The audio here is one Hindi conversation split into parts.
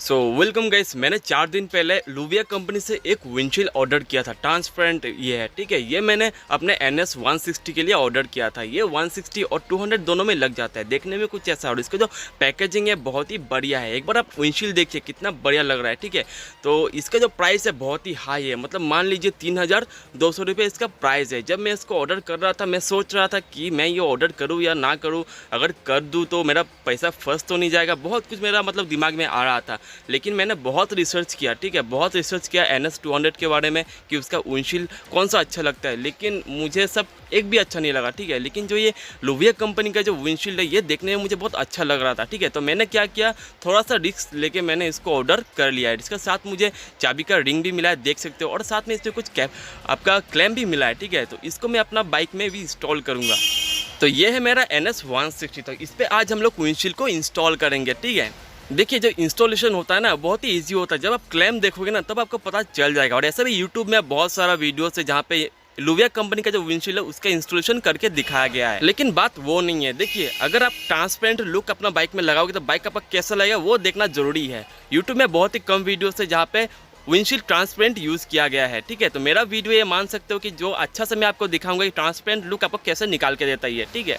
So welcome guys. मैंने 4 दिन पहले लुविया कंपनी से एक विंडशील्ड ऑर्डर किया था। ट्रांसपेरेंट ये है, ठीक है। ये मैंने अपने NS 160 के लिए ऑर्डर किया था। ये 160 और 200 दोनों में लग जाता है। देखने में कुछ ऐसा, और इसका जो पैकेजिंग है बहुत ही बढ़िया है। एक बार आप विंडशील्ड देखिए कितना बढ़िया लग रहा है, ठीक है। तो इसका जो प्राइस है बहुत ही हाई है, मतलब मान लीजिए 3200 रुपये इसका प्राइस है। जब मैं इसको ऑर्डर कर रहा था मैं सोच रहा था कि मैं ये ऑर्डर करूँ या ना करूँ। अगर कर दूँ तो मेरा पैसा फंस तो नहीं जाएगा, बहुत कुछ मेरा मतलब दिमाग में आ रहा था। लेकिन मैंने बहुत रिसर्च किया, ठीक है, बहुत रिसर्च किया NS 200 के बारे में कि उसका विंडशील्ड कौन सा अच्छा लगता है। लेकिन मुझे सब एक भी अच्छा नहीं लगा, ठीक है। लेकिन जो ये लुविया कंपनी का जो विंडशील्ड है ये देखने में मुझे बहुत अच्छा लग रहा था, ठीक है। तो मैंने क्या किया, थोड़ा सा रिस्क लेके मैंने इसको ऑर्डर कर लिया है। इसके साथ मुझे चाबी का रिंग भी मिला है, देख सकते हो, और साथ में इसमें कुछ आपका क्लेम भी मिला है, ठीक है। तो इसको मैं अपना बाइक में भी इंस्टॉल करूँगा। तो ये है मेरा NS 160। तो इस पर आज हम लोग विंडशील्ड को इंस्टॉल करेंगे, ठीक है। देखिए जो इंस्टॉलेशन होता है ना बहुत ही इजी होता है। जब आप क्लेम देखोगे ना तब आपको पता चल जाएगा। और ऐसा भी यूट्यूब में बहुत सारा वीडियोस है जहाँ पे लुविया कंपनी का जो विंडशील्ड है उसका इंस्टॉलेशन करके दिखाया गया है। लेकिन बात वो नहीं है। देखिए अगर आप ट्रांसपेरेंट लुक अपना बाइक में लगाओगे तो बाइक आपका कैसा लगेगा वो देखना जरूरी है। यूट्यूब में बहुत ही कम वीडियोस है जहाँ पे विंडशील्ड ट्रांसपेरेंट यूज़ किया गया है, ठीक है। तो मेरा वीडियो ये मान सकते हो कि जो अच्छा से मैं आपको दिखाऊंगा कि ट्रांसपेरेंट लुक आपको कैसे निकाल के देता है, ठीक है।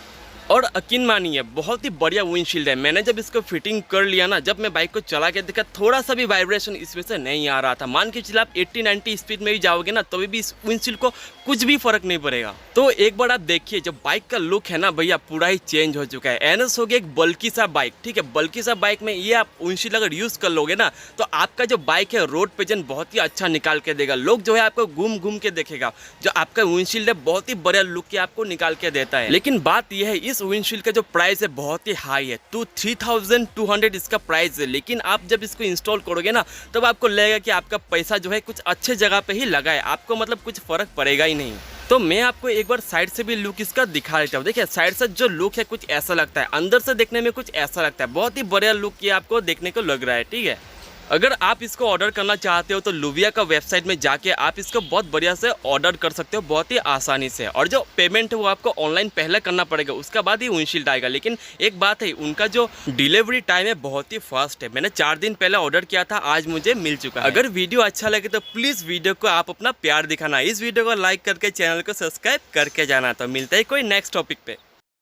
और यकीन मानिए बहुत ही बढ़िया विंडशील्ड है। मैंने जब इसको फिटिंग कर लिया ना, जब मैं बाइक को चला के देखा थोड़ा सा भी वाइब्रेशन इसमें से नहीं आ रहा था। मान के चलिए आप 80-90 स्पीड में भी जाओगे ना तभी भी इस विंडशील्ड को कुछ भी फर्क नहीं पड़ेगा। तो एक बार आप देखिए जो बाइक का लुक है ना भैया पूरा ही चेंज हो चुका है। NS हो गया एक बल्कि सा बाइक, ठीक है। बल्कि सा बाइक में ये आप विंडशील्ड अगर यूज़ कर लोगे ना तो आपका जो बाइक है रोड प्रेजेंट बहुत ही अच्छा निकाल के देगा। लोग जो है आपको घूम घूम के देखेगा। जो आपका विंडशील्ड है बहुत ही बढ़िया लुक के आपको निकाल के देता है। लेकिन बात यह है इस विंडशील्ड का जो प्राइस है बहुत ही हाई है। 3200 इसका प्राइस है। लेकिन आप जब इसको इंस्टॉल करोगे ना तब आपको लगेगा कि आपका पैसा जो है कुछ अच्छे जगह पे ही लगा है, आपको मतलब कुछ फर्क पड़ेगा ही नहीं। तो मैं आपको एक बार साइड से भी लुक इसका दिखा देता हूँ। देखिए साइड से जो लुक है कुछ ऐसा लगता है, अंदर से देखने में कुछ ऐसा लगता है। बहुत ही बढ़िया लुक ये आपको देखने को लग रहा है, ठीक है। अगर आप इसको ऑर्डर करना चाहते हो तो लुविया का वेबसाइट में जाके आप इसको बहुत बढ़िया से ऑर्डर कर सकते हो, बहुत ही आसानी से। और जो पेमेंट है वो आपको ऑनलाइन पहले करना पड़ेगा, उसके बाद ही विंडशील्ड आएगा। लेकिन एक बात है, उनका जो डिलीवरी टाइम है बहुत ही फास्ट है। मैंने 4 दिन पहले ऑर्डर किया था, आज मुझे मिल चुका है। अगर वीडियो अच्छा लगे तो प्लीज़ वीडियो को आप अपना प्यार दिखाना, इस वीडियो को लाइक करके चैनल को सब्सक्राइब करके जाना। तो मिलता है कोई नेक्स्ट टॉपिक पे।